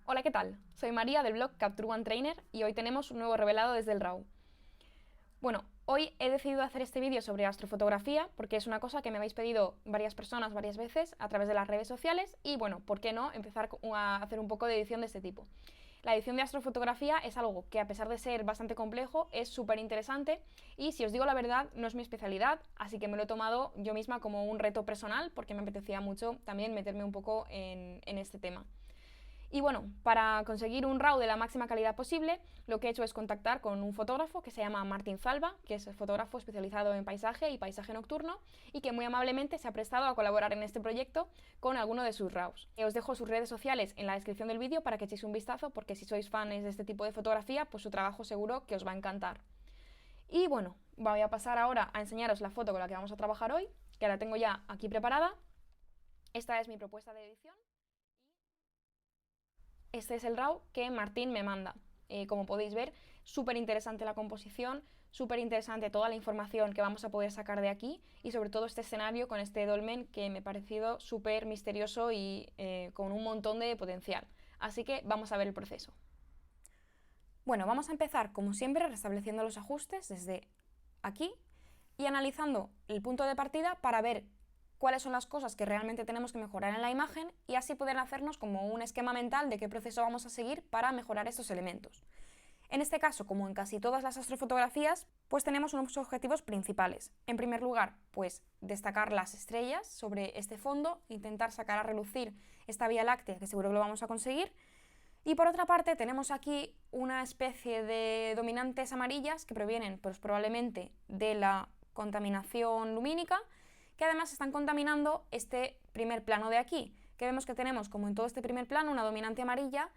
Hola, ¿qué tal? Soy María del blog Capture One Trainer y hoy tenemos un nuevo revelado desde el RAW. Bueno, hoy he decidido hacer este vídeo sobre astrofotografía porque es una cosa que me habéis pedido varias personas varias veces a través de las redes sociales y bueno, ¿por qué no empezar a hacer un poco de edición de este tipo? La edición de astrofotografía es algo que, a pesar de ser bastante complejo, es súper interesante y, si os digo la verdad, no es mi especialidad, así que me lo he tomado yo misma como un reto personal porque me apetecía mucho también meterme un poco en este tema. Y bueno, para conseguir un RAW de la máxima calidad posible, lo que he hecho es contactar con un fotógrafo que se llama Martín Zalba, que es fotógrafo especializado en paisaje y paisaje nocturno, y que muy amablemente se ha prestado a colaborar en este proyecto con alguno de sus RAWs. Os dejo sus redes sociales en la descripción del vídeo para que echéis un vistazo, porque si sois fans de este tipo de fotografía, pues su trabajo seguro que os va a encantar. Y bueno, voy a pasar ahora a enseñaros la foto con la que vamos a trabajar hoy, que la tengo ya aquí preparada. Esta es mi propuesta de edición. Este es el RAW que Martín me manda. Como podéis ver, súper interesante la composición, súper interesante toda la información que vamos a poder sacar de aquí y sobre todo este escenario con este dolmen que me ha parecido súper misterioso y con un montón de potencial. Así que vamos a ver el proceso. Bueno, vamos a empezar como siempre restableciendo los ajustes desde aquí y analizando el punto de partida para ver cuáles son las cosas que realmente tenemos que mejorar en la imagen y así poder hacernos como un esquema mental de qué proceso vamos a seguir para mejorar estos elementos. En este caso, como en casi todas las astrofotografías, pues tenemos unos objetivos principales. En primer lugar, pues destacar las estrellas sobre este fondo, intentar sacar a relucir esta Vía Láctea, que seguro que lo vamos a conseguir. Y por otra parte tenemos aquí una especie de dominantes amarillas que provienen pues, probablemente de la contaminación lumínica, que además están contaminando este primer plano de aquí, que vemos que tenemos como en todo este primer plano una dominante amarilla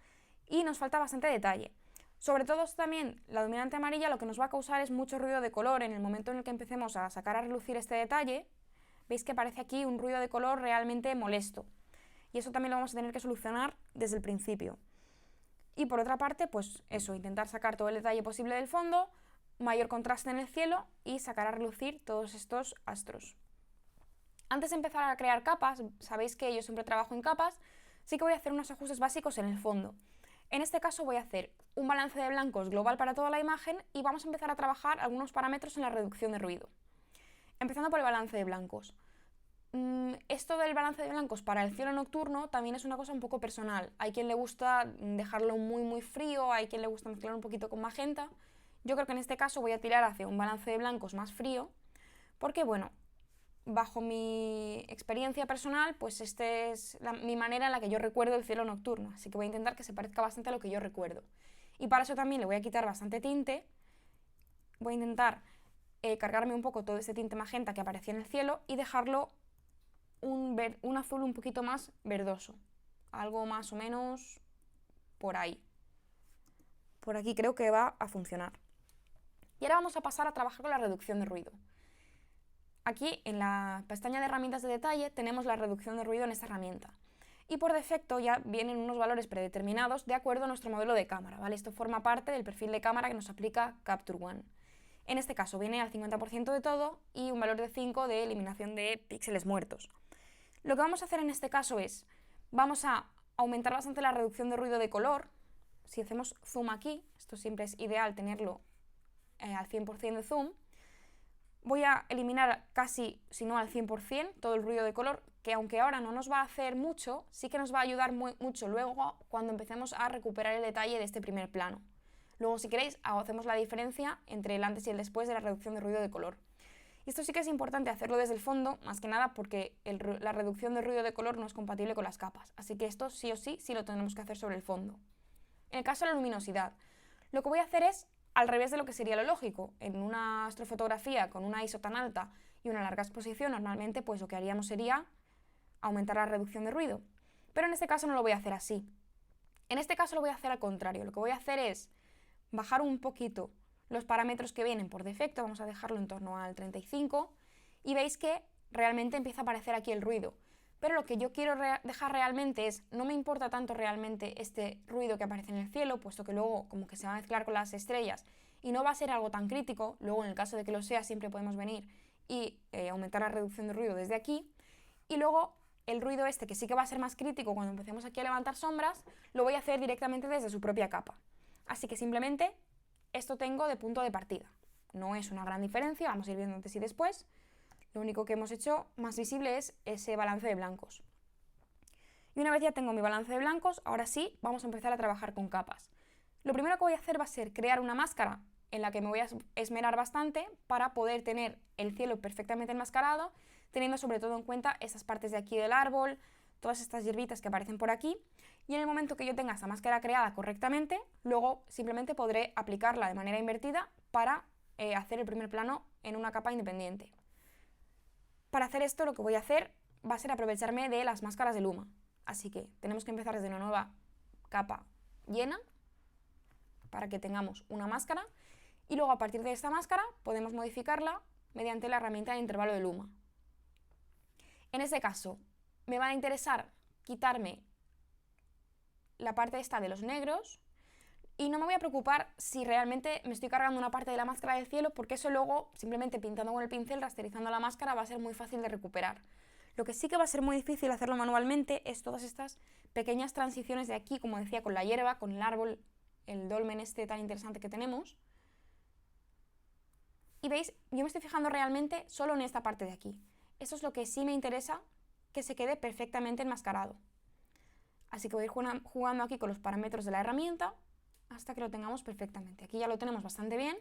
y nos falta bastante detalle. Sobre todo también la dominante amarilla lo que nos va a causar es mucho ruido de color en el momento en el que empecemos a sacar a relucir este detalle. Veis que aparece aquí un ruido de color realmente molesto y eso también lo vamos a tener que solucionar desde el principio. Y por otra parte, pues eso, intentar sacar todo el detalle posible del fondo, mayor contraste en el cielo y sacar a relucir todos estos astros. Antes de empezar a crear capas, sabéis que yo siempre trabajo en capas, sí que voy a hacer unos ajustes básicos en el fondo. En este caso voy a hacer un balance de blancos global para toda la imagen y vamos a empezar a trabajar algunos parámetros en la reducción de ruido. Empezando por el balance de blancos. Esto del balance de blancos para el cielo nocturno también es una cosa un poco personal. Hay quien le gusta dejarlo muy frío, hay quien le gusta mezclar un poquito con magenta. Yo creo que en este caso voy a tirar hacia un balance de blancos más frío, porque bueno, bajo mi experiencia personal, pues esta es mi manera en la que yo recuerdo el cielo nocturno, así que voy a intentar que se parezca bastante a lo que yo recuerdo. Y para eso también le voy a quitar bastante tinte, voy a intentar cargarme un poco todo ese tinte magenta que aparecía en el cielo y dejarlo un azul un poquito más verdoso, algo más o menos por ahí. Por aquí creo que va a funcionar. Y ahora vamos a pasar a trabajar con la reducción de ruido. Aquí en la pestaña de herramientas de detalle tenemos la reducción de ruido en esta herramienta. Y por defecto ya vienen unos valores predeterminados de acuerdo a nuestro modelo de cámara, ¿vale? Esto forma parte del perfil de cámara que nos aplica Capture One. En este caso viene al 50% de todo y un valor de 5 de eliminación de píxeles muertos. Lo que vamos a hacer en este caso es, vamos a aumentar bastante la reducción de ruido de color. Si hacemos zoom aquí, esto siempre es ideal tenerlo al 100% de zoom, voy a eliminar casi, si no al 100%, todo el ruido de color, que aunque ahora no nos va a hacer mucho, sí que nos va a ayudar mucho luego cuando empecemos a recuperar el detalle de este primer plano. Luego, si queréis, hacemos la diferencia entre el antes y el después de la reducción de ruido de color. Y esto sí que es importante hacerlo desde el fondo, más que nada porque la reducción de ruido de color no es compatible con las capas, así que esto sí o sí lo tenemos que hacer sobre el fondo. En el caso de la luminosidad, lo que voy a hacer es al revés de lo que sería lo lógico. En una astrofotografía con una ISO tan alta y una larga exposición, normalmente pues lo que haríamos sería aumentar la reducción de ruido. Pero en este caso no lo voy a hacer así. En este caso lo voy a hacer al contrario. Lo que voy a hacer es bajar un poquito los parámetros que vienen por defecto, vamos a dejarlo en torno al 35, y veis que realmente empieza a aparecer aquí el ruido. Pero lo que yo quiero dejar realmente es, no me importa tanto realmente este ruido que aparece en el cielo, puesto que luego como que se va a mezclar con las estrellas y no va a ser algo tan crítico, luego en el caso de que lo sea siempre podemos venir y aumentar la reducción de ruido desde aquí, y luego el ruido este, que sí que va a ser más crítico cuando empecemos aquí a levantar sombras, lo voy a hacer directamente desde su propia capa. Así que simplemente esto tengo de punto de partida. No es una gran diferencia, vamos a ir viendo antes y después. Lo único que hemos hecho más visible es ese balance de blancos. Y una vez ya tengo mi balance de blancos, ahora sí vamos a empezar a trabajar con capas. Lo primero que voy a hacer va a ser crear una máscara en la que me voy a esmerar bastante para poder tener el cielo perfectamente enmascarado, teniendo sobre todo en cuenta estas partes de aquí del árbol, todas estas hierbitas que aparecen por aquí, y en el momento que yo tenga esta máscara creada correctamente, luego simplemente podré aplicarla de manera invertida para hacer el primer plano en una capa independiente. Para hacer esto lo que voy a hacer va a ser aprovecharme de las máscaras de Luma, así que tenemos que empezar desde una nueva capa llena para que tengamos una máscara, y luego a partir de esta máscara podemos modificarla mediante la herramienta de intervalo de Luma. En este caso me va a interesar quitarme la parte esta de los negros y no me voy a preocupar si realmente me estoy cargando una parte de la máscara del cielo, porque eso luego simplemente pintando con el pincel, rasterizando la máscara, va a ser muy fácil de recuperar. Lo que sí que va a ser muy difícil hacerlo manualmente es todas estas pequeñas transiciones de aquí, como decía, con la hierba, con el árbol, el dolmen este tan interesante que tenemos. Y veis, yo me estoy fijando realmente solo en esta parte de aquí. Esto es lo que sí me interesa que se quede perfectamente enmascarado. Así que voy a ir jugando aquí con los parámetros de la herramienta hasta que lo tengamos perfectamente. Aquí ya lo tenemos bastante bien,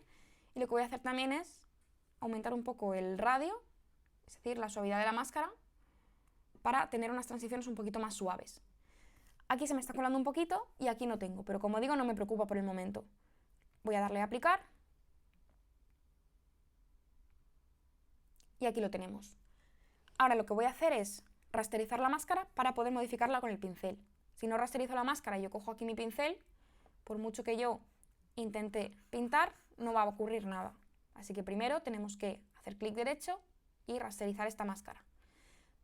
y lo que voy a hacer también es aumentar un poco el radio, es decir, la suavidad de la máscara, para tener unas transiciones un poquito más suaves. Aquí se me está colando un poquito y aquí no tengo, pero como digo, no me preocupa por el momento. Voy a darle a aplicar y aquí lo tenemos. Ahora lo que voy a hacer es rasterizar la máscara para poder modificarla con el pincel. Si no rasterizo la máscara y yo cojo aquí mi pincel, por mucho que yo intente pintar, no va a ocurrir nada. Así que primero tenemos que hacer clic derecho y rasterizar esta máscara.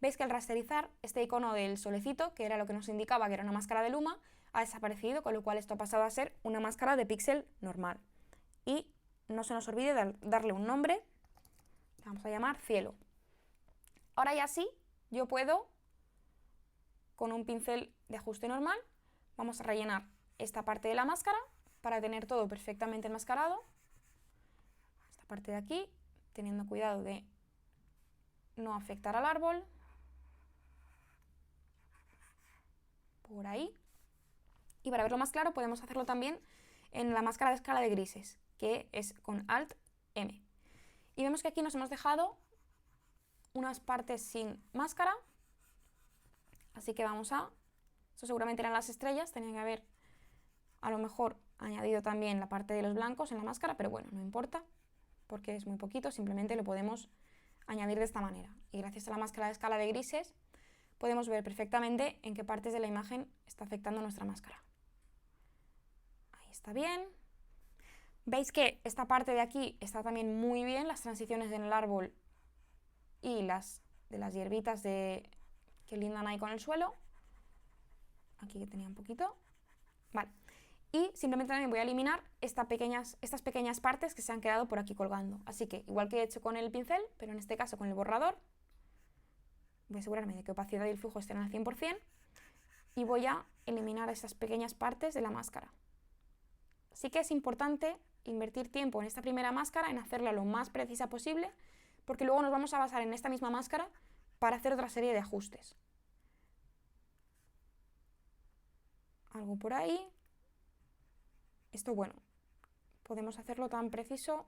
Veis que al rasterizar, este icono del solecito, que era lo que nos indicaba que era una máscara de Luma, ha desaparecido, con lo cual esto ha pasado a ser una máscara de píxel normal. Y no se nos olvide darle un nombre, que vamos a llamar cielo. Ahora ya sí, yo puedo, con un pincel de ajuste normal, vamos a rellenar esta parte de la máscara para tener todo perfectamente enmascarado. Esta parte de aquí, teniendo cuidado de no afectar al árbol. Por ahí. Y para verlo más claro podemos hacerlo también en la máscara de escala de grises, que es con Alt M. Y vemos que aquí nos hemos dejado unas partes sin máscara, así que vamos a... Esto seguramente eran las estrellas, tenía que haber a lo mejor añadido también la parte de los blancos en la máscara, pero bueno, no importa, porque es muy poquito, simplemente lo podemos añadir de esta manera. Y gracias a la máscara de escala de grises podemos ver perfectamente en qué partes de la imagen está afectando nuestra máscara. Ahí está bien. Veis que esta parte de aquí está también muy bien, las transiciones en el árbol y las de las hierbitas que lindan ahí con el suelo. Aquí que tenía un poquito. Vale. Y simplemente también voy a eliminar estas pequeñas partes que se han quedado por aquí colgando. Así que, igual que he hecho con el pincel, pero en este caso con el borrador, voy a asegurarme de que opacidad y el flujo estén al 100% y voy a eliminar estas pequeñas partes de la máscara. Sí que es importante invertir tiempo en esta primera máscara, en hacerla lo más precisa posible, porque luego nos vamos a basar en esta misma máscara para hacer otra serie de ajustes. Algo por ahí. Esto, bueno, podemos hacerlo tan preciso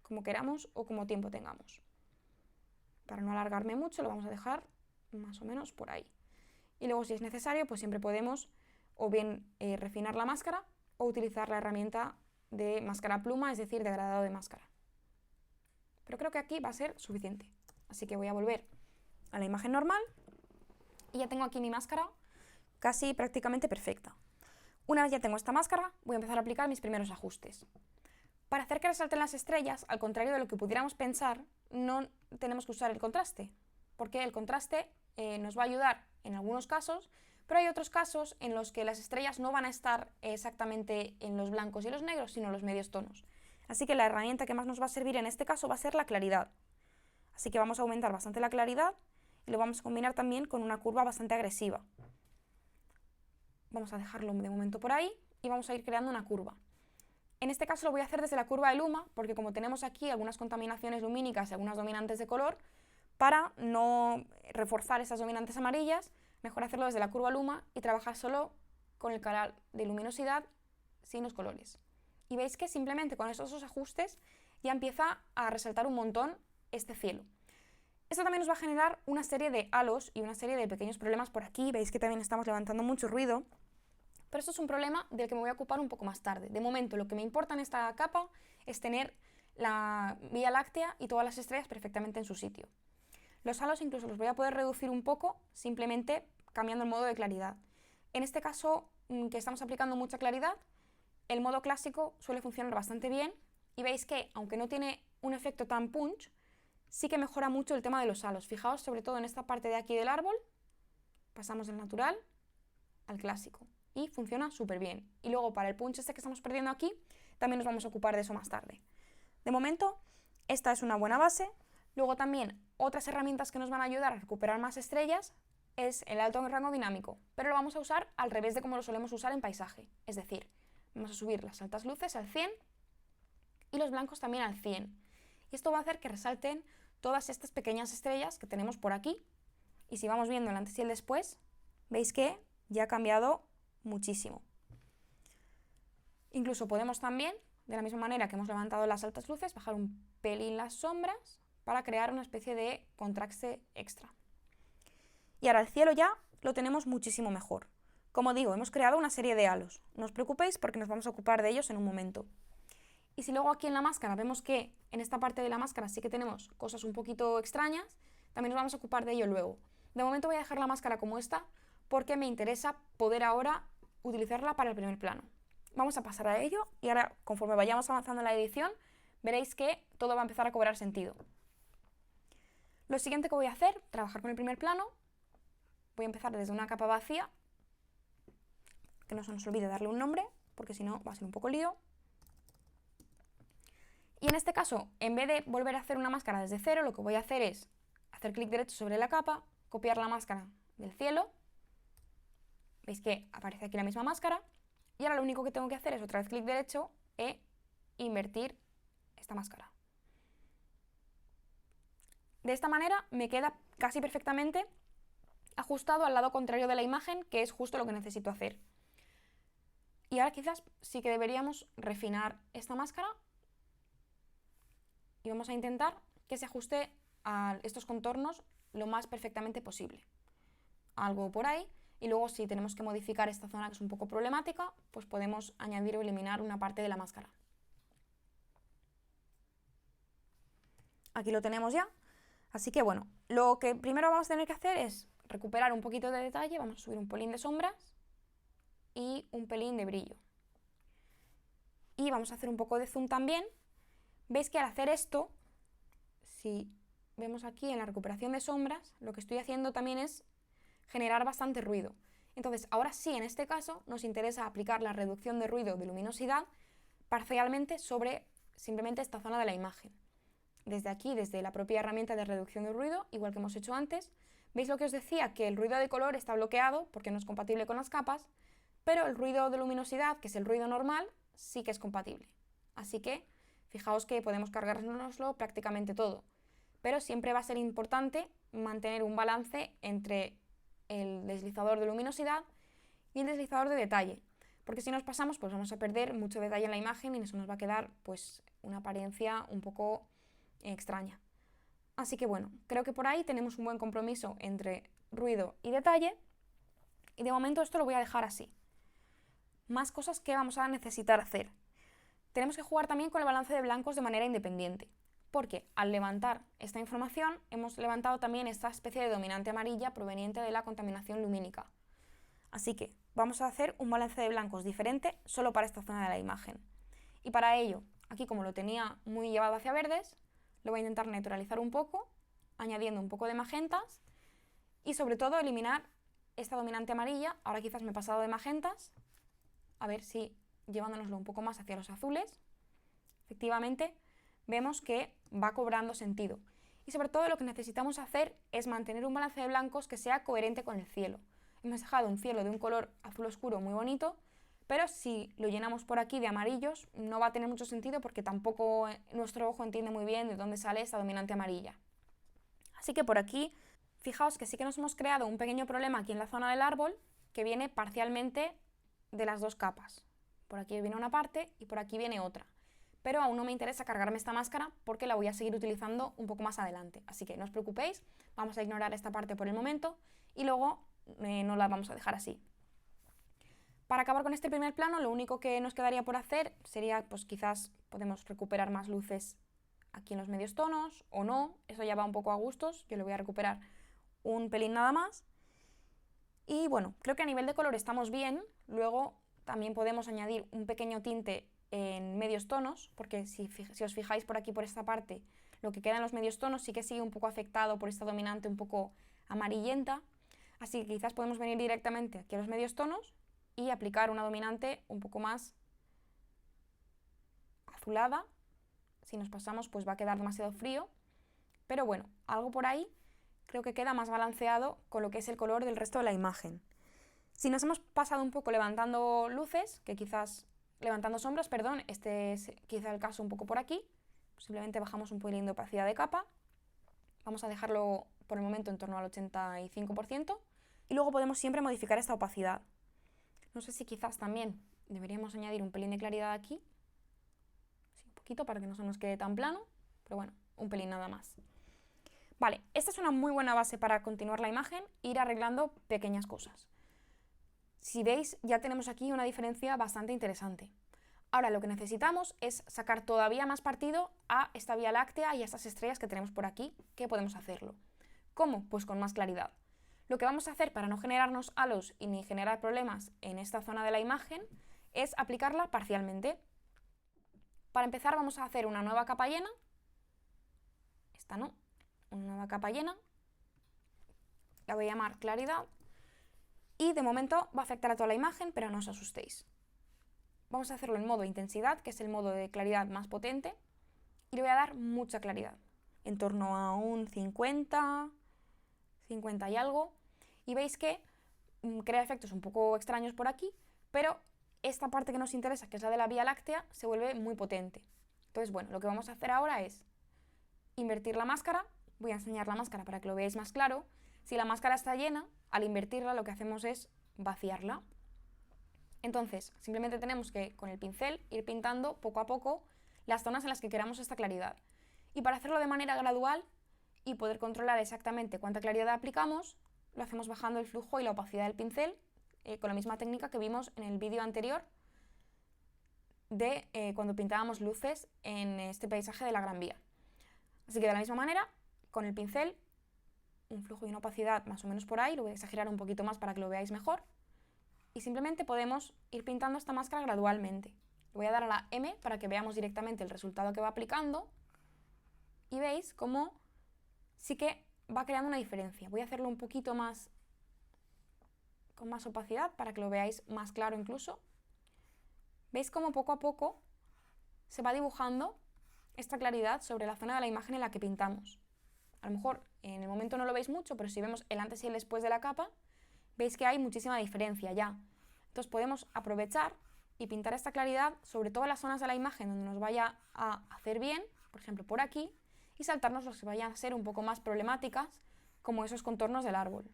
como queramos o como tiempo tengamos. Para no alargarme mucho, lo vamos a dejar más o menos por ahí. Y luego, si es necesario, pues siempre podemos o bien refinar la máscara o utilizar la herramienta de máscara pluma, es decir, degradado de máscara. Pero creo que aquí va a ser suficiente. Así que voy a volver a la imagen normal y ya tengo aquí mi máscara casi prácticamente perfecta. Una vez ya tengo esta máscara, voy a empezar a aplicar mis primeros ajustes. Para hacer que resalten las estrellas, al contrario de lo que pudiéramos pensar, no tenemos que usar el contraste, porque el contraste nos va a ayudar en algunos casos, pero hay otros casos en los que las estrellas no van a estar exactamente en los blancos y los negros, sino en los medios tonos. Así que la herramienta que más nos va a servir en este caso va a ser la claridad. Así que vamos a aumentar bastante la claridad y lo vamos a combinar también con una curva bastante agresiva. Vamos a dejarlo de momento por ahí y vamos a ir creando una curva. En este caso lo voy a hacer desde la curva de Luma, porque como tenemos aquí algunas contaminaciones lumínicas y algunas dominantes de color, para no reforzar esas dominantes amarillas, mejor hacerlo desde la curva Luma y trabajar solo con el canal de luminosidad sin los colores. Y veis que simplemente con esos dos ajustes ya empieza a resaltar un montón este cielo. Esto también nos va a generar una serie de halos y una serie de pequeños problemas por aquí. Veis que también estamos levantando mucho ruido, pero esto es un problema del que me voy a ocupar un poco más tarde. De momento lo que me importa en esta capa es tener la Vía Láctea y todas las estrellas perfectamente en su sitio. Los halos incluso los voy a poder reducir un poco simplemente cambiando el modo de claridad. En este caso, que estamos aplicando mucha claridad, el modo clásico suele funcionar bastante bien y veis que, aunque no tiene un efecto tan punch, sí que mejora mucho el tema de los halos. Fijaos sobre todo en esta parte de aquí del árbol, pasamos del natural al clásico y funciona súper bien. Y luego para el punch este que estamos perdiendo aquí, también nos vamos a ocupar de eso más tarde. De momento, esta es una buena base. Luego también otras herramientas que nos van a ayudar a recuperar más estrellas es el alto rango dinámico, pero lo vamos a usar al revés de como lo solemos usar en paisaje. Es decir, vamos a subir las altas luces al 100 y los blancos también al 100. Y esto va a hacer que resalten todas estas pequeñas estrellas que tenemos por aquí. Y si vamos viendo el antes y el después, veis que ya ha cambiado muchísimo. Incluso podemos también, de la misma manera que hemos levantado las altas luces, bajar un pelín las sombras para crear una especie de contraste extra. Y ahora el cielo ya lo tenemos muchísimo mejor. Como digo, hemos creado una serie de halos. No os preocupéis porque nos vamos a ocupar de ellos en un momento. Y si luego aquí en la máscara vemos que en esta parte de la máscara sí que tenemos cosas un poquito extrañas, también nos vamos a ocupar de ello luego. De momento voy a dejar la máscara como esta porque me interesa poder ahora utilizarla para el primer plano. Vamos a pasar a ello y ahora, conforme vayamos avanzando en la edición, veréis que todo va a empezar a cobrar sentido. Lo siguiente que voy a hacer, trabajar con el primer plano. Voy a empezar desde una capa vacía, que no se nos olvide darle un nombre, porque si no va a ser un poco lío. Y en este caso, en vez de volver a hacer una máscara desde cero, lo que voy a hacer es hacer clic derecho sobre la capa, copiar la máscara del cielo. Veis que aparece aquí la misma máscara. Y ahora lo único que tengo que hacer es otra vez clic derecho e invertir esta máscara. De esta manera me queda casi perfectamente ajustado al lado contrario de la imagen, que es justo lo que necesito hacer. Y ahora quizás sí que deberíamos refinar esta máscara y vamos a intentar que se ajuste a estos contornos lo más perfectamente posible. Algo por ahí, y luego si tenemos que modificar esta zona que es un poco problemática, pues podemos añadir o eliminar una parte de la máscara. Aquí lo tenemos ya, así que bueno, lo que primero vamos a tener que hacer es recuperar un poquito de detalle. Vamos a subir un pelín de sombras y un pelín de brillo. Y vamos a hacer un poco de zoom también. Veis que al hacer esto, si vemos aquí en la recuperación de sombras, lo que estoy haciendo también es generar bastante ruido. Entonces, ahora sí, en este caso, nos interesa aplicar la reducción de ruido de luminosidad parcialmente sobre simplemente esta zona de la imagen. Desde aquí, desde la propia herramienta de reducción de ruido, igual que hemos hecho antes, ¿veis lo que os decía? Que el ruido de color está bloqueado porque no es compatible con las capas, pero el ruido de luminosidad, que es el ruido normal, sí que es compatible. Así que fijaos que podemos cargárnoslo prácticamente todo, pero siempre va a ser importante mantener un balance entre el deslizador de luminosidad y el deslizador de detalle, porque si nos pasamos pues vamos a perder mucho detalle en la imagen y eso nos va a quedar pues una apariencia un poco extraña. Así que bueno, creo que por ahí tenemos un buen compromiso entre ruido y detalle y de momento esto lo voy a dejar así. Más cosas que vamos a necesitar hacer. Tenemos que jugar también con el balance de blancos de manera independiente, porque al levantar esta información hemos levantado también esta especie de dominante amarilla proveniente de la contaminación lumínica. Así que vamos a hacer un balance de blancos diferente solo para esta zona de la imagen. Y para ello, aquí como lo tenía muy llevado hacia verdes, lo voy a intentar neutralizar un poco, añadiendo un poco de magentas y sobre todo eliminar esta dominante amarilla. Ahora quizás me he pasado de magentas, a ver si llevándonoslo un poco más hacia los azules, efectivamente vemos que va cobrando sentido. Y sobre todo lo que necesitamos hacer es mantener un balance de blancos que sea coherente con el cielo. Hemos dejado un cielo de un color azul oscuro muy bonito, pero si lo llenamos por aquí de amarillos no va a tener mucho sentido porque tampoco nuestro ojo entiende muy bien de dónde sale esta dominante amarilla. Así que por aquí, fijaos que sí que nos hemos creado un pequeño problema aquí en la zona del árbol que viene parcialmente de las dos capas. Por aquí viene una parte y por aquí viene otra. Pero aún no me interesa cargarme esta máscara porque la voy a seguir utilizando un poco más adelante. Así que no os preocupéis, vamos a ignorar esta parte por el momento y luego no la vamos a dejar así. Para acabar con este primer plano, lo único que nos quedaría por hacer sería, pues quizás podemos recuperar más luces aquí en los medios tonos o no, eso ya va un poco a gustos, yo le voy a recuperar un pelín nada más. Y bueno, creo que a nivel de color estamos bien, luego también podemos añadir un pequeño tinte en medios tonos, porque si os fijáis por aquí, por esta parte, lo que queda en los medios tonos sí que sigue un poco afectado por esta dominante un poco amarillenta, así que quizás podemos venir directamente aquí a los medios tonos y aplicar una dominante un poco más azulada. Si nos pasamos pues va a quedar demasiado frío, pero bueno, algo por ahí creo que queda más balanceado con lo que es el color del resto de la imagen. Si nos hemos pasado un poco levantando luces, que quizás levantando sombras, perdón, este es quizá el caso un poco por aquí, simplemente bajamos un pelín de opacidad de capa, vamos a dejarlo por el momento en torno al 85% y luego podemos siempre modificar esta opacidad. No sé si quizás también deberíamos añadir un pelín de claridad aquí, así un poquito para que no se nos quede tan plano, pero bueno, un pelín nada más. Vale, esta es una muy buena base para continuar la imagen e ir arreglando pequeñas cosas. Si veis, ya tenemos aquí una diferencia bastante interesante. Ahora lo que necesitamos es sacar todavía más partido a esta Vía Láctea y a estas estrellas que tenemos por aquí, que podemos hacerlo. ¿Cómo? Pues con más claridad. Lo que vamos a hacer para no generarnos halos y ni generar problemas en esta zona de la imagen es aplicarla parcialmente. Para empezar vamos a hacer una nueva capa llena, esta no, una nueva capa llena, la voy a llamar claridad. Y de momento va a afectar a toda la imagen, pero no os asustéis. Vamos a hacerlo en modo intensidad, que es el modo de claridad más potente, y le voy a dar mucha claridad, en torno a un 50, 50 y algo, y veis que crea efectos un poco extraños por aquí, pero esta parte que nos interesa, que es la de la Vía Láctea, se vuelve muy potente. Entonces, bueno, lo que vamos a hacer ahora es invertir la máscara. Voy a enseñar la máscara para que lo veáis más claro. Si la máscara está llena, al invertirla lo que hacemos es vaciarla. Entonces, simplemente tenemos que con el pincel ir pintando poco a poco las zonas en las que queramos esta claridad. Y para hacerlo de manera gradual y poder controlar exactamente cuánta claridad aplicamos, lo hacemos bajando el flujo y la opacidad del pincel con la misma técnica que vimos en el vídeo anterior de cuando pintábamos luces en este paisaje de la Gran Vía. Así que de la misma manera, con el pincel, un flujo y una opacidad más o menos por ahí, lo voy a exagerar un poquito más para que lo veáis mejor, y simplemente podemos ir pintando esta máscara gradualmente. Le voy a dar a la M para que veamos directamente el resultado que va aplicando, y veis cómo sí que va creando una diferencia. Voy a hacerlo un poquito más con más opacidad para que lo veáis más claro incluso. Veis cómo poco a poco se va dibujando esta claridad sobre la zona de la imagen en la que pintamos. A lo mejor en el momento no lo veis mucho, pero si vemos el antes y el después de la capa, veis que hay muchísima diferencia ya. Entonces podemos aprovechar y pintar esta claridad sobre todas las zonas de la imagen donde nos vaya a hacer bien, por ejemplo por aquí, y saltarnos los que vayan a ser un poco más problemáticas, como esos contornos del árbol.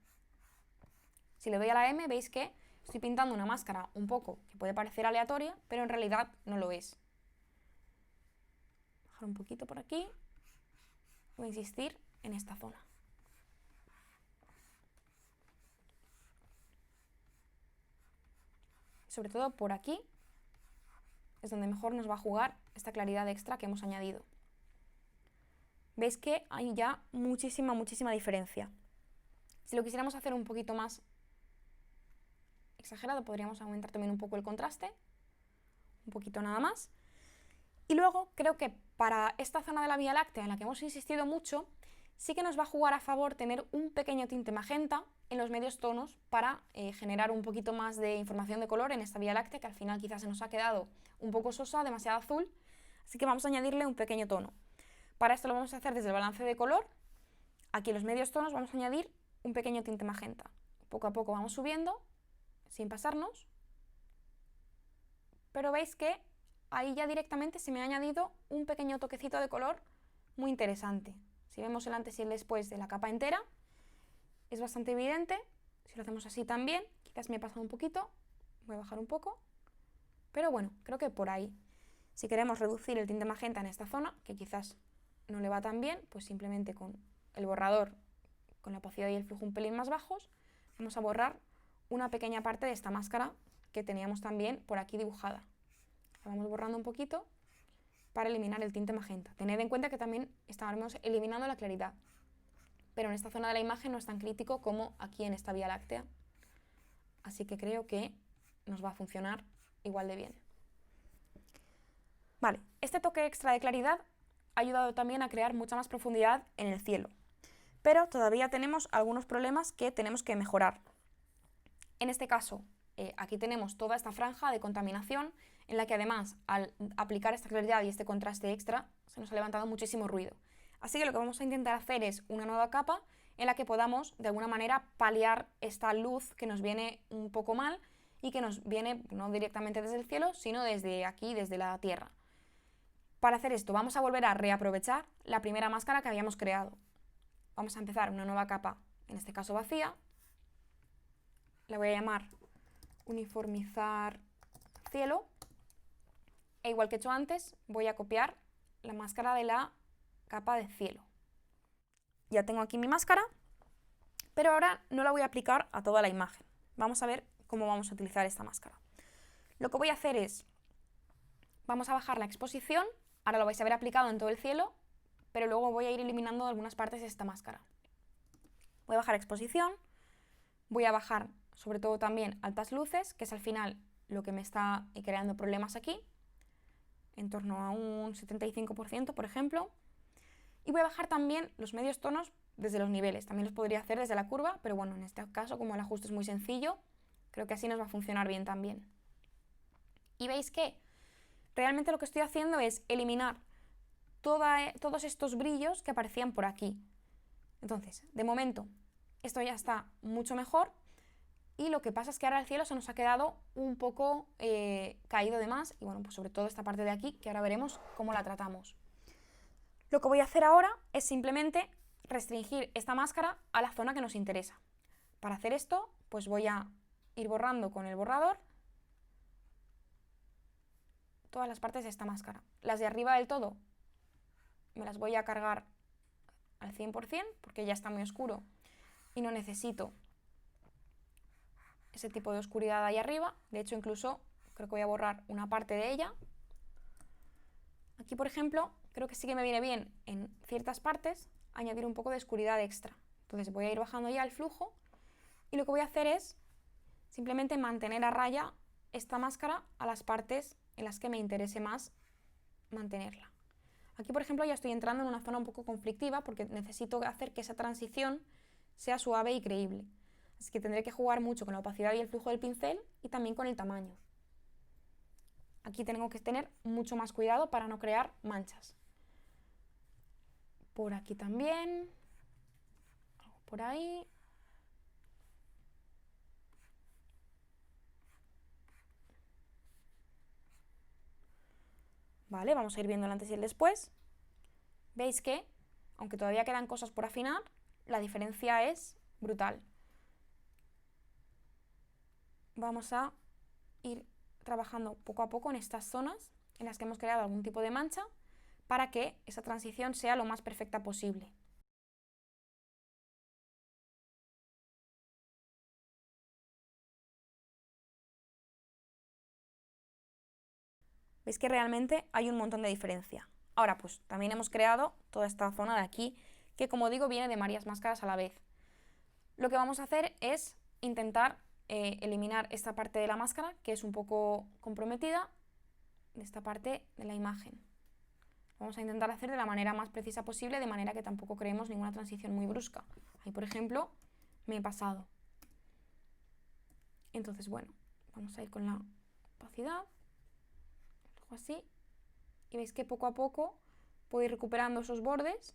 Si le doy a la M, veis que estoy pintando una máscara un poco que puede parecer aleatoria, pero en realidad no lo es. Bajar un poquito por aquí, voy a insistir en esta zona. Sobre todo por aquí es donde mejor nos va a jugar esta claridad extra que hemos añadido. Veis que hay ya muchísima diferencia. Si lo quisiéramos hacer un poquito más exagerado, podríamos aumentar también un poco el contraste, un poquito nada más. Y luego creo que para esta zona de la Vía Láctea en la que hemos insistido mucho, sí que nos va a jugar a favor tener un pequeño tinte magenta en los medios tonos para generar un poquito más de información de color en esta Vía Láctea, que al final quizás se nos ha quedado un poco sosa, demasiado azul, así que vamos a añadirle un pequeño tono. Para esto lo vamos a hacer desde el balance de color, aquí en los medios tonos vamos a añadir un pequeño tinte magenta. Poco a poco vamos subiendo, sin pasarnos, pero veis que ahí ya directamente se me ha añadido un pequeño toquecito de color muy interesante. Si vemos el antes y el después de la capa entera, es bastante evidente. Si lo hacemos así también, quizás me he pasado un poquito, voy a bajar un poco, pero bueno, creo que por ahí. Si queremos reducir el tinte magenta en esta zona, que quizás no le va tan bien, pues simplemente con el borrador, con la opacidad y el flujo un pelín más bajos, vamos a borrar una pequeña parte de esta máscara que teníamos también por aquí dibujada. La vamos borrando un poquito para eliminar el tinte magenta. Tened en cuenta que también estaremos eliminando la claridad, pero en esta zona de la imagen no es tan crítico como aquí en esta Vía Láctea, así que creo que nos va a funcionar igual de bien. Vale, este toque extra de claridad ha ayudado también a crear mucha más profundidad en el cielo, pero todavía tenemos algunos problemas que tenemos que mejorar. En este caso, aquí tenemos toda esta franja de contaminación en la que además al aplicar esta claridad y este contraste extra se nos ha levantado muchísimo ruido. Así que lo que vamos a intentar hacer es una nueva capa en la que podamos de alguna manera paliar esta luz que nos viene un poco mal y que nos viene no directamente desde el cielo, sino desde aquí, desde la Tierra. Para hacer esto vamos a volver a reaprovechar la primera máscara que habíamos creado. Vamos a empezar una nueva capa, en este caso vacía. La voy a llamar uniformizar cielo. E igual que he hecho antes, voy a copiar la máscara de la capa de cielo. Ya tengo aquí mi máscara, pero ahora no la voy a aplicar a toda la imagen. Vamos a ver cómo vamos a utilizar esta máscara. Lo que voy a hacer es, vamos a bajar la exposición. Ahora lo vais a ver aplicado en todo el cielo, pero luego voy a ir eliminando algunas partes de esta máscara. Voy a bajar exposición, voy a bajar sobre todo también altas luces, que es al final lo que me está creando problemas aquí, en torno a un 75%, por ejemplo. Y voy a bajar también los medios tonos desde los niveles. También los podría hacer desde la curva, pero bueno, en este caso, como el ajuste es muy sencillo, creo que así nos va a funcionar bien también. Y veis que realmente lo que estoy haciendo es eliminar todos estos brillos que aparecían por aquí. Entonces, de momento, esto ya está mucho mejor. Y lo que pasa es que ahora el cielo se nos ha quedado un poco caído de más. Y bueno, pues sobre todo esta parte de aquí, que ahora veremos cómo la tratamos. Lo que voy a hacer ahora es simplemente restringir esta máscara a la zona que nos interesa. Para hacer esto, pues voy a ir borrando con el borrador todas las partes de esta máscara. Las de arriba del todo me las voy a cargar al 100% porque ya está muy oscuro y no necesito ese tipo de oscuridad ahí arriba. De hecho, incluso creo que voy a borrar una parte de ella. Aquí, por ejemplo, creo que sí que me viene bien en ciertas partes añadir un poco de oscuridad extra. Entonces voy a ir bajando ya el flujo y lo que voy a hacer es simplemente mantener a raya esta máscara a las partes en las que me interese más mantenerla. Aquí, por ejemplo, ya estoy entrando en una zona un poco conflictiva porque necesito hacer que esa transición sea suave y creíble. Así que tendré que jugar mucho con la opacidad y el flujo del pincel y también con el tamaño. Aquí tengo que tener mucho más cuidado para no crear manchas. Por aquí también, algo por ahí. Vale, vamos a ir viendo el antes y el después. Veis que, aunque todavía quedan cosas por afinar, la diferencia es brutal. Vamos a ir trabajando poco a poco en estas zonas en las que hemos creado algún tipo de mancha para que esa transición sea lo más perfecta posible. Veis que realmente hay un montón de diferencia. Ahora pues también hemos creado toda esta zona de aquí que, como digo, viene de varias máscaras a la vez. Lo que vamos a hacer es intentar eliminar esta parte de la máscara que es un poco comprometida de esta parte de la imagen. Vamos a intentar hacer de la manera más precisa posible, de manera que tampoco creemos ninguna transición muy brusca. Ahí, por ejemplo, me he pasado. Entonces, bueno, vamos a ir con la opacidad, algo así, y veis que poco a poco puedo ir recuperando esos bordes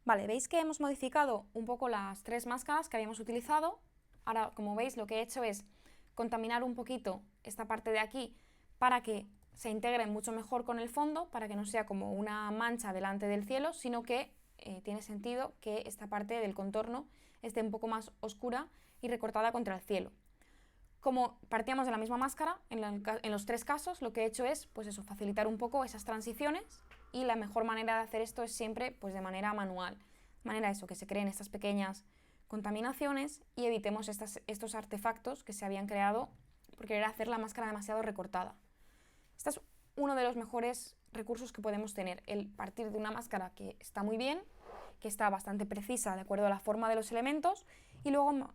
Vale, veis que hemos modificado un poco las tres máscaras que habíamos utilizado. Ahora, como veis, lo que he hecho es contaminar un poquito esta parte de aquí para que se integre mucho mejor con el fondo, para que no sea como una mancha delante del cielo, sino que tiene sentido que esta parte del contorno esté un poco más oscura y recortada contra el cielo. Como partíamos de la misma máscara, en los tres casos lo que he hecho es pues eso, facilitar un poco esas transiciones, y la mejor manera de hacer esto es siempre pues de manera manual, de manera eso, que se creen estas pequeñas contaminaciones y evitemos estos artefactos que se habían creado por querer hacer la máscara demasiado recortada. Este es uno de los mejores recursos que podemos tener, el partir de una máscara que está muy bien, que está bastante precisa de acuerdo a la forma de los elementos, y luego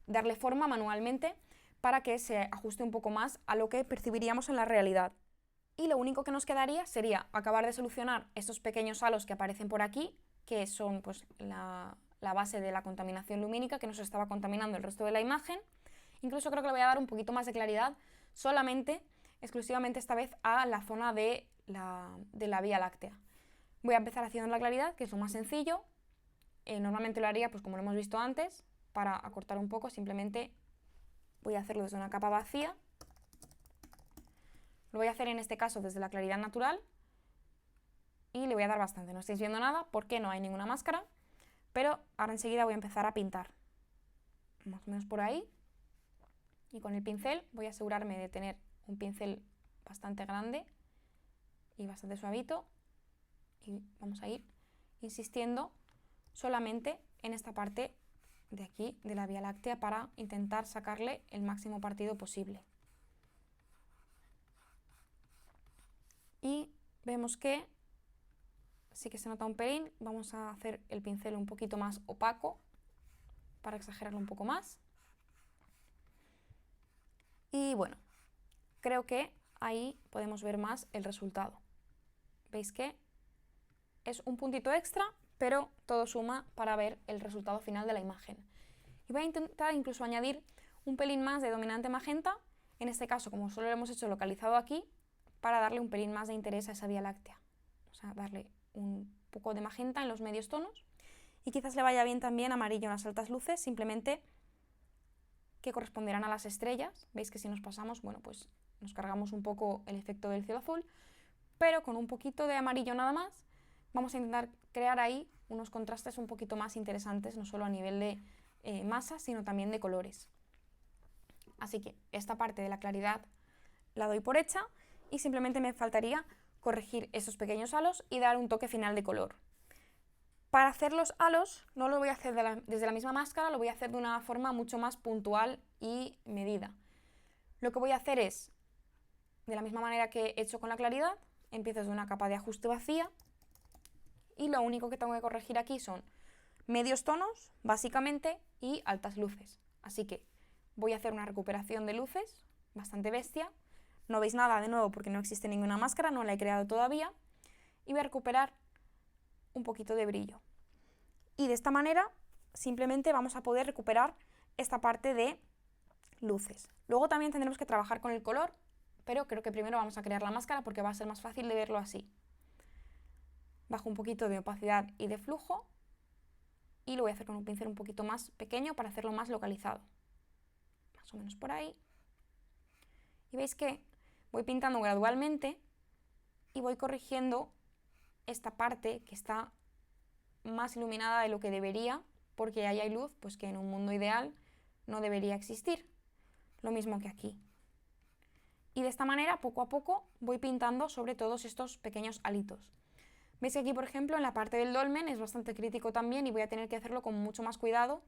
darle forma manualmente para que se ajuste un poco más a lo que percibiríamos en la realidad. Y lo único que nos quedaría sería acabar de solucionar estos pequeños halos que aparecen por aquí, que son pues, la base de la contaminación lumínica que nos estaba contaminando el resto de la imagen. Incluso creo que le voy a dar un poquito más de claridad exclusivamente esta vez a la zona de la Vía Láctea. Voy a empezar haciendo la claridad, que es lo más sencillo. Normalmente lo haría pues como lo hemos visto antes, para acortar un poco, simplemente voy a hacerlo desde una capa vacía. Lo voy a hacer en este caso desde la claridad natural y le voy a dar bastante. No estáis viendo nada porque no hay ninguna máscara, pero ahora enseguida voy a empezar a pintar. Más o menos por ahí. Y con el pincel voy a asegurarme de tener un pincel bastante grande y bastante suavito. Y vamos a ir insistiendo solamente en esta parte de aquí, de la Vía Láctea, para intentar sacarle el máximo partido posible. Y vemos que sí que se nota un pelín. Vamos a hacer el pincel un poquito más opaco para exagerarlo un poco más. Y bueno, creo que ahí podemos ver más el resultado. Veis que es un puntito extra, pero todo suma para ver el resultado final de la imagen. Y voy a intentar incluso añadir un pelín más de dominante magenta, en este caso como solo lo hemos hecho localizado aquí, para darle un pelín más de interés a esa Vía Láctea. O sea, darle un poco de magenta en los medios tonos, y quizás le vaya bien también amarillo en las altas luces, simplemente que corresponderán a las estrellas. Veis que si nos pasamos, bueno, pues nos cargamos un poco el efecto del cielo azul, pero con un poquito de amarillo nada más vamos a intentar crear ahí unos contrastes un poquito más interesantes, no solo a nivel de masa, sino también de colores. Así que esta parte de la claridad la doy por hecha y simplemente me faltaría corregir esos pequeños halos y dar un toque final de color. Para hacer los halos no lo voy a hacer desde la misma máscara, lo voy a hacer de una forma mucho más puntual y medida. Lo que voy a hacer es, de la misma manera que he hecho con la claridad, empiezo desde una capa de ajuste vacía y lo único que tengo que corregir aquí son medios tonos, básicamente, y altas luces. Así que voy a hacer una recuperación de luces bastante bestia. No veis nada de nuevo porque no existe ninguna máscara, no la he creado todavía. Y voy a recuperar un poquito de brillo. Y de esta manera simplemente vamos a poder recuperar esta parte de luces. Luego también tendremos que trabajar con el color, pero creo que primero vamos a crear la máscara porque va a ser más fácil de verlo así. Bajo un poquito de opacidad y de flujo y lo voy a hacer con un pincel un poquito más pequeño para hacerlo más localizado. Más o menos por ahí. Y veis que voy pintando gradualmente y voy corrigiendo esta parte que está más iluminada de lo que debería, porque ahí hay luz pues que en un mundo ideal no debería existir. Lo mismo que aquí. Y de esta manera, poco a poco, voy pintando sobre todos estos pequeños halitos. Veis que aquí, por ejemplo, en la parte del dolmen es bastante crítico también y voy a tener que hacerlo con mucho más cuidado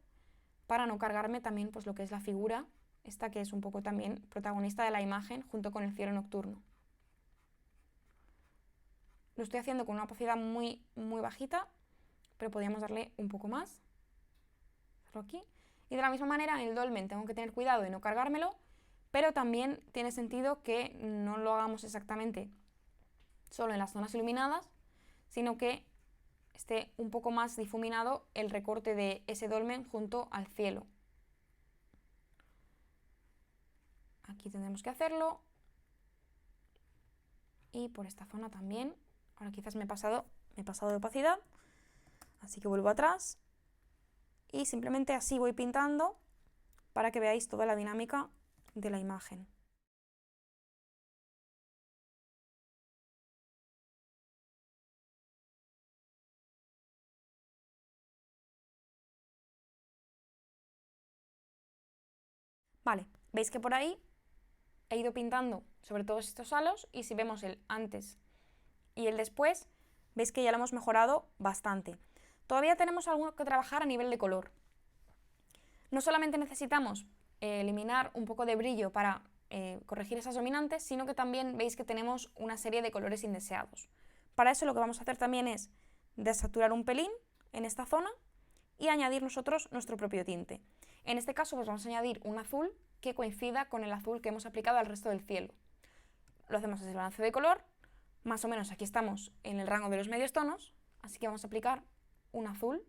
para no cargarme también pues, lo que es la figura, esta que es un poco también protagonista de la imagen junto con el cielo nocturno. Lo estoy haciendo con una opacidad muy, muy bajita, pero podríamos darle un poco más. Hacerlo aquí. Y de la misma manera en el dolmen tengo que tener cuidado de no cargármelo, pero también tiene sentido que no lo hagamos exactamente solo en las zonas iluminadas, sino que esté un poco más difuminado el recorte de ese dolmen junto al cielo. Aquí tendremos que hacerlo. Y por esta zona también. Ahora quizás me he pasado de opacidad. Así que vuelvo atrás y simplemente así voy pintando para que veáis toda la dinámica de la imagen. Vale, veis que por ahí he ido pintando sobre todos estos halos y si vemos el antes y el después, veis que ya lo hemos mejorado bastante. Todavía tenemos algo que trabajar a nivel de color. No solamente necesitamos eliminar un poco de brillo para corregir esas dominantes, sino que también veis que tenemos una serie de colores indeseados. Para eso lo que vamos a hacer también es desaturar un pelín en esta zona y añadir nosotros nuestro propio tinte. En este caso pues vamos a añadir un azul que coincida con el azul que hemos aplicado al resto del cielo. Lo hacemos desde el balance de color, más o menos aquí estamos en el rango de los medios tonos, así que vamos a aplicar un azul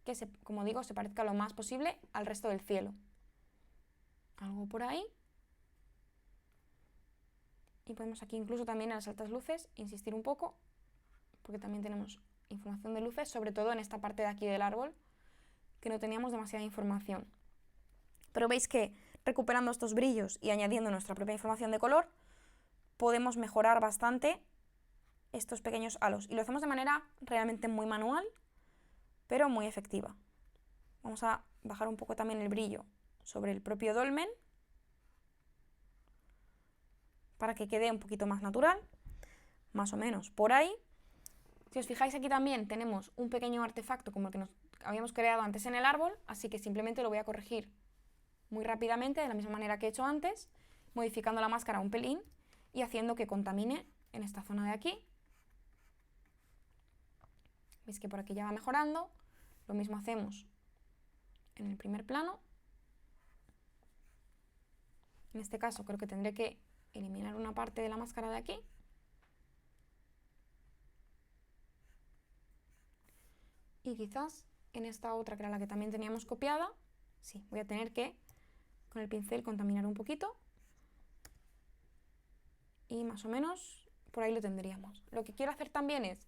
que, como digo, se parezca lo más posible al resto del cielo. Algo por ahí. Y podemos aquí incluso también en las altas luces insistir un poco, porque también tenemos información de luces, sobre todo en esta parte de aquí del árbol, que no teníamos demasiada información. Pero veis que recuperando estos brillos y añadiendo nuestra propia información de color, podemos mejorar bastante estos pequeños halos. Y lo hacemos de manera realmente muy manual, pero muy efectiva. Vamos a bajar un poco también el brillo sobre el propio dolmen, para que quede un poquito más natural, más o menos por ahí. Si os fijáis aquí también tenemos un pequeño artefacto como el que nos habíamos creado antes en el árbol, así que simplemente lo voy a corregir muy rápidamente, de la misma manera que he hecho antes, modificando la máscara un pelín y haciendo que contamine en esta zona de aquí. Veis que por aquí ya va mejorando. Lo mismo hacemos en el primer plano. En este caso creo que tendré que eliminar una parte de la máscara de aquí. Y quizás en esta otra, que era la que también teníamos copiada, sí, voy a tener que con el pincel contaminar un poquito. Y más o menos por ahí lo tendríamos. Lo que quiero hacer también es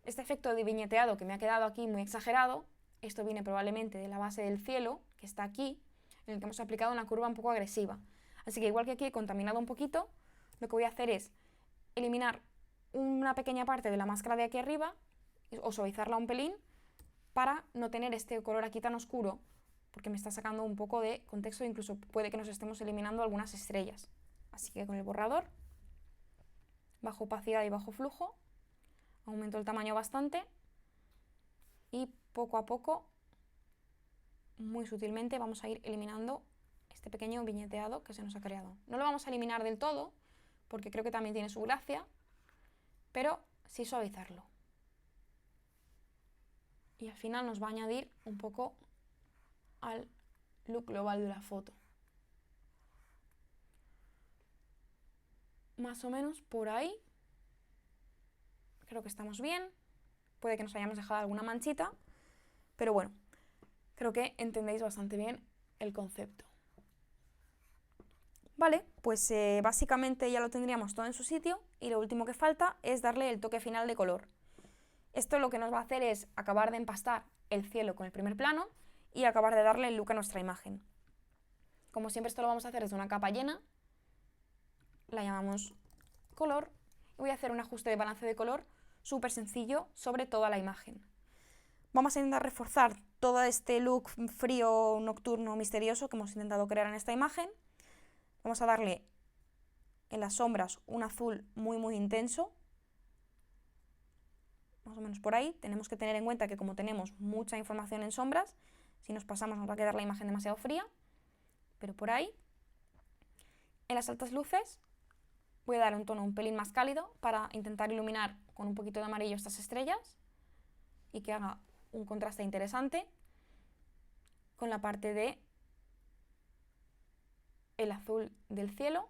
este efecto de viñeteado que me ha quedado aquí muy exagerado. Esto viene probablemente de la base del cielo, que está aquí, en el que hemos aplicado una curva un poco agresiva. Así que igual que aquí he contaminado un poquito, lo que voy a hacer es eliminar una pequeña parte de la máscara de aquí arriba o suavizarla un pelín para no tener este color aquí tan oscuro, porque me está sacando un poco de contexto e incluso puede que nos estemos eliminando algunas estrellas. Así que con el borrador, bajo opacidad y bajo flujo, aumento el tamaño bastante y poco a poco, muy sutilmente, vamos a ir eliminando este pequeño viñeteado que se nos ha creado. No lo vamos a eliminar del todo, porque creo que también tiene su gracia, pero sí suavizarlo. Y al final nos va a añadir un poco al look global de la foto. Más o menos por ahí. Creo que estamos bien. Puede que nos hayamos dejado alguna manchita, pero bueno, creo que entendéis bastante bien el concepto. Vale, pues básicamente ya lo tendríamos todo en su sitio y lo último que falta es darle el toque final de color. Esto lo que nos va a hacer es acabar de empastar el cielo con el primer plano y acabar de darle el look a nuestra imagen. Como siempre esto lo vamos a hacer desde una capa llena, la llamamos color, y voy a hacer un ajuste de balance de color súper sencillo sobre toda la imagen. Vamos a intentar reforzar todo este look frío, nocturno, misterioso que hemos intentado crear en esta imagen. Vamos a darle en las sombras un azul muy intenso, más o menos por ahí. Tenemos que tener en cuenta que como tenemos mucha información en sombras, si nos pasamos nos va a quedar la imagen demasiado fría, pero por ahí. En las altas luces voy a dar un tono un pelín más cálido para intentar iluminar con un poquito de amarillo estas estrellas y que haga un contraste interesante con la parte de el azul del cielo.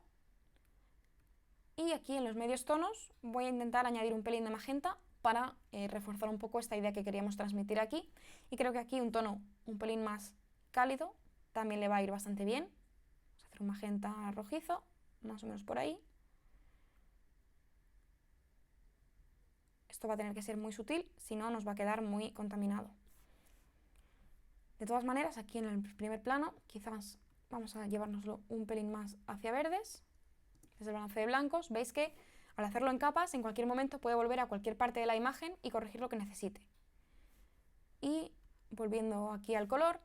Y aquí en los medios tonos voy a intentar añadir un pelín de magenta para reforzar un poco esta idea que queríamos transmitir aquí. Y creo que aquí un tono un pelín más cálido también le va a ir bastante bien. Vamos a hacer un magenta rojizo, más o menos por ahí. Esto va a tener que ser muy sutil, si no nos va a quedar muy contaminado. De todas maneras, aquí en el primer plano, quizás vamos a llevárnoslo un pelín más hacia verdes, desde el balance de blancos. Veis que al hacerlo en capas, en cualquier momento puede volver a cualquier parte de la imagen y corregir lo que necesite. Y volviendo aquí al color,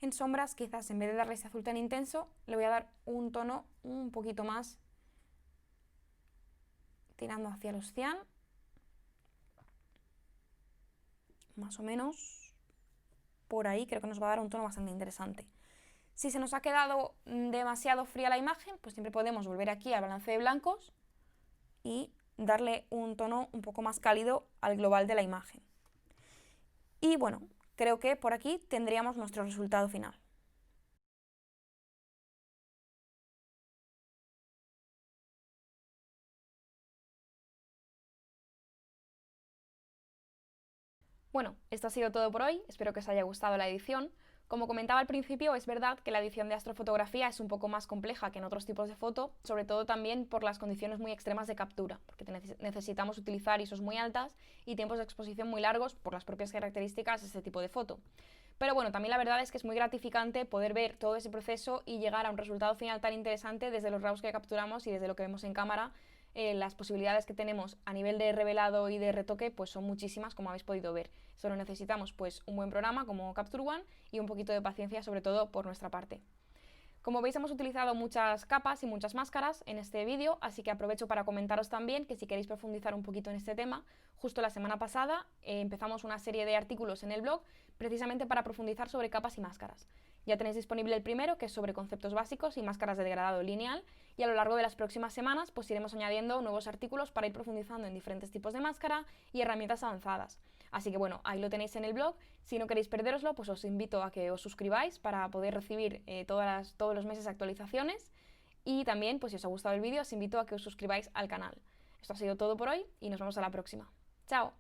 en sombras quizás en vez de darle ese azul tan intenso, le voy a dar un tono un poquito más tirando hacia los cian, más o menos por ahí. Creo que nos va a dar un tono bastante interesante. Si se nos ha quedado demasiado fría la imagen, pues siempre podemos volver aquí al balance de blancos y darle un tono un poco más cálido al global de la imagen. Y bueno, creo que por aquí tendríamos nuestro resultado final. Bueno, esto ha sido todo por hoy, espero que os haya gustado la edición. Como comentaba al principio, es verdad que la edición de astrofotografía es un poco más compleja que en otros tipos de foto, sobre todo también por las condiciones muy extremas de captura, porque necesitamos utilizar ISOs muy altas y tiempos de exposición muy largos por las propias características de este tipo de foto. Pero bueno, también la verdad es que es muy gratificante poder ver todo ese proceso y llegar a un resultado final tan interesante desde los RAWs que capturamos y desde lo que vemos en cámara. Las posibilidades que tenemos a nivel de revelado y de retoque pues son muchísimas, como habéis podido ver. Solo necesitamos pues un buen programa como Capture One y un poquito de paciencia, sobre todo por nuestra parte. Como veis, hemos utilizado muchas capas y muchas máscaras en este vídeo, así que aprovecho para comentaros también que si queréis profundizar un poquito en este tema, justo la semana pasada empezamos una serie de artículos en el blog precisamente para profundizar sobre capas y máscaras. Ya tenéis disponible el primero, que es sobre conceptos básicos y máscaras de degradado lineal, y a lo largo de las próximas semanas pues iremos añadiendo nuevos artículos para ir profundizando en diferentes tipos de máscara y herramientas avanzadas. Así que bueno, ahí lo tenéis en el blog. Si no queréis perderoslo, pues os invito a que os suscribáis para poder recibir todos los meses actualizaciones. Y también, pues si os ha gustado el vídeo, os invito a que os suscribáis al canal. Esto ha sido todo por hoy y nos vemos a la próxima. ¡Chao!